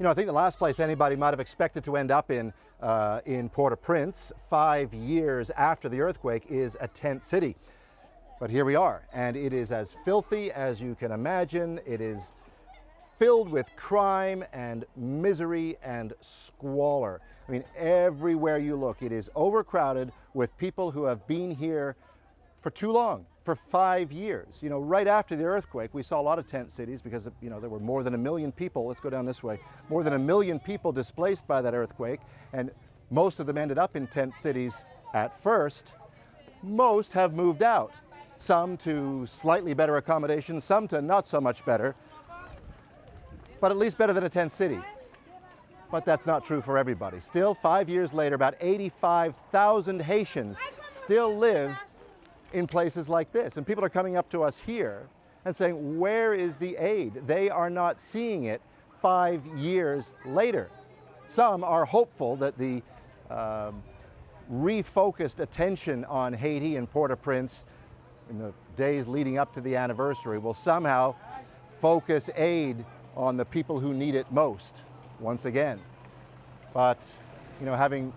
I think the last place anybody might have expected to end up in Port-au-Prince 5 years after the earthquake is a tent city. But here we are, and it is as filthy as you can imagine. It is filled with crime and misery and squalor. I mean, everywhere you look, it is overcrowded with people who have been here for too long, for 5 years. Right after the earthquake, we saw a lot of tent cities because, there were more than 1 million people, let's go down this way, more than 1 million people displaced by that earthquake, and most of them ended up in tent cities at first. Most have moved out, some to slightly better accommodations, some to not so much better, but at least better than a tent city. But that's not true for everybody. Still, 5 years later, about 85,000 Haitians still live in places like this. And people are coming up to us here and saying, where is the aid? They are not seeing it 5 years later. Some are hopeful that the refocused attention on Haiti and Port-au-Prince in the days leading up to the anniversary will somehow focus aid on the people who need it most once again. But, having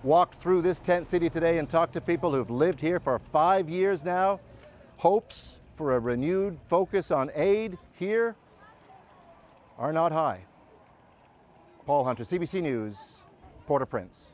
walked through this tent city today and talked to people who've lived here for 5 years now, hopes for a renewed focus on aid here are not high. Paul Hunter, CBC News, Port-au-Prince.